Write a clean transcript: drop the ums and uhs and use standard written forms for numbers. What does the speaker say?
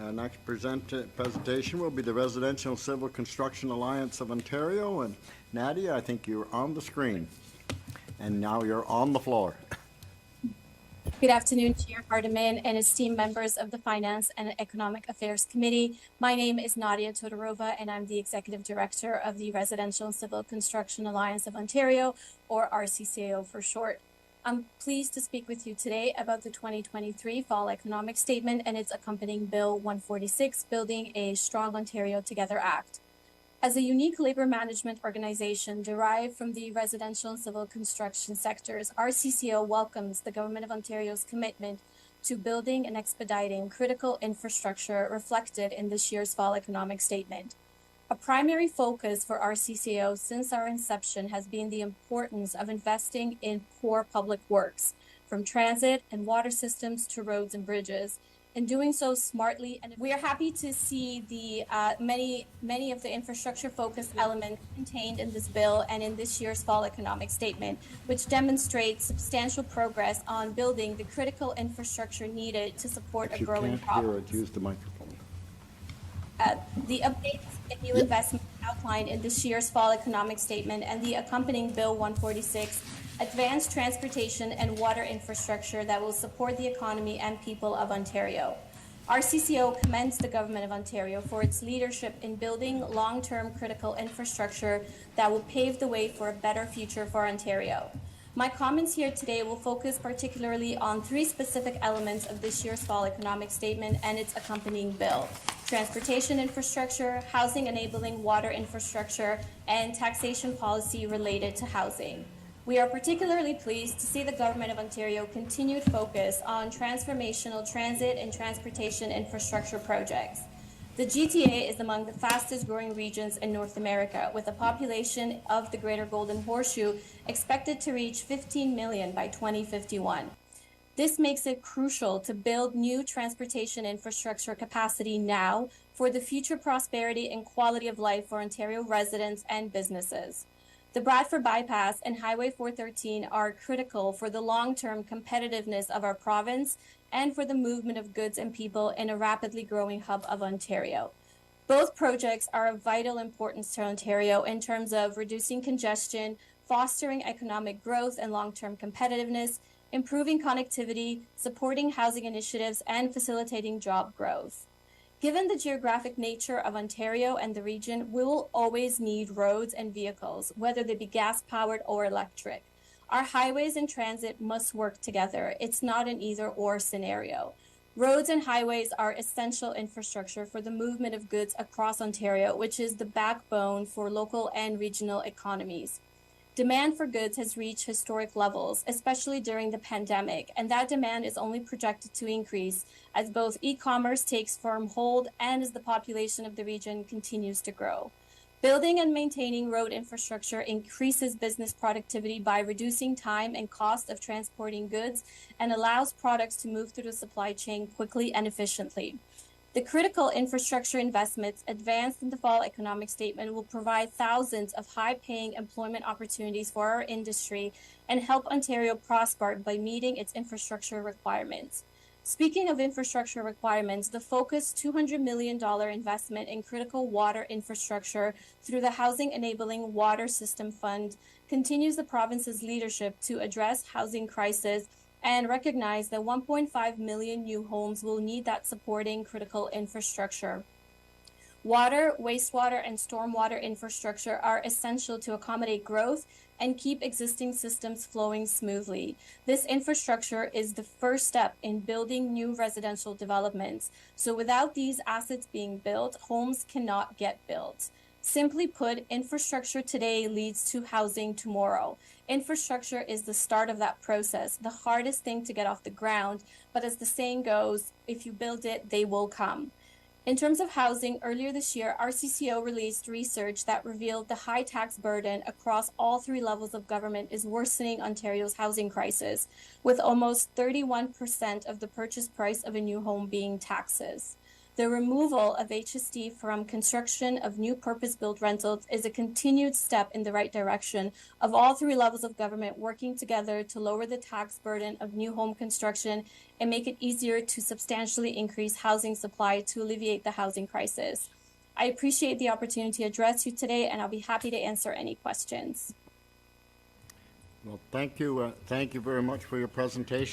Next presentation will be the Residential and Civil Construction Alliance of Ontario. And Nadia, I think you're on the screen. And now you're on the floor. Good afternoon, Chair Hardiman and esteemed members of the Finance and Economic Affairs Committee. My name is Nadia Todorova, and I'm the Executive Director of the Residential and Civil Construction Alliance of Ontario, or RCCAO for short. I'm pleased to speak with you today about the 2023 Fall Economic Statement and its accompanying Bill 146, Building a Strong Ontario Together Act. As a unique labor management organization derived from the residential and civil construction sectors, RCCAO welcomes the Government of Ontario's commitment to building and expediting critical infrastructure reflected in this year's Fall Economic Statement. A primary focus for RCCAO since our inception has been the importance of investing in core public works, from transit and water systems to roads and bridges, and doing so smartly. And we are happy to see the many of the infrastructure-focused elements contained in this bill and in this year's Fall Economic Statement, which demonstrates substantial progress on building the critical infrastructure needed to support a growing province. Use the microphone. The updates and new investments outlined in this year's Fall Economic Statement and the accompanying Bill 146 advance transportation and water infrastructure that will support the economy and people of Ontario. RCCAO commends the Government of Ontario for its leadership in building long-term critical infrastructure that will pave the way for a better future for Ontario. My comments here today will focus particularly on three specific elements of this year's Fall Economic Statement and its accompanying bill: transportation infrastructure, housing enabling water infrastructure, and taxation policy related to housing. We are particularly pleased to see the Government of Ontario continued focus on transformational transit and transportation infrastructure projects. The GTA is among the fastest growing regions in North America, with a population of the Greater Golden Horseshoe expected to reach 15 million by 2051. This makes it crucial to build new transportation infrastructure capacity now for the future prosperity and quality of life for Ontario residents and businesses. The Bradford Bypass and Highway 413 are critical for the long-term competitiveness of our province and for the movement of goods and people in a rapidly growing hub of Ontario. Both projects are of vital importance to Ontario in terms of reducing congestion, fostering economic growth and long-term competitiveness, improving connectivity, supporting housing initiatives, and facilitating job growth. Given the geographic nature of Ontario and the region, we will always need roads and vehicles, whether they be gas-powered or electric. Our highways and transit must work together. It's not an either-or scenario. Roads and highways are essential infrastructure for the movement of goods across Ontario, which is the backbone for local and regional economies. Demand for goods has reached historic levels, especially during the pandemic, and that demand is only projected to increase as both e-commerce takes firm hold and as the population of the region continues to grow. Building and maintaining road infrastructure increases business productivity by reducing time and cost of transporting goods and allows products to move through the supply chain quickly and efficiently. The critical infrastructure investments advanced in the Fall Economic Statement will provide thousands of high-paying employment opportunities for our industry and help Ontario prosper by meeting its infrastructure requirements. Speaking of infrastructure requirements, the focused $200 million investment in critical water infrastructure through the Housing Enabling Water System Fund continues the province's leadership to address housing crisis and recognize that 1.5 million new homes will need that supporting critical infrastructure. Water, wastewater, and stormwater infrastructure are essential to accommodate growth and keep existing systems flowing smoothly. This infrastructure is the first step in building new residential developments. So without these assets being built, homes cannot get built. Simply put, infrastructure today leads to housing tomorrow. Infrastructure is the start of that process, the hardest thing to get off the ground, but as the saying goes, if you build it, they will come. In terms of housing, earlier this year, RCCAO released research that revealed the high tax burden across all three levels of government is worsening Ontario's housing crisis, with almost 31% of the purchase price of a new home being taxes. The removal of HST from construction of new purpose-built rentals is a continued step in the right direction of all three levels of government working together to lower the tax burden of new home construction and make it easier to substantially increase housing supply to alleviate the housing crisis. I appreciate the opportunity to address you today, and I'll be happy to answer any questions. Well, thank you very much for your presentation.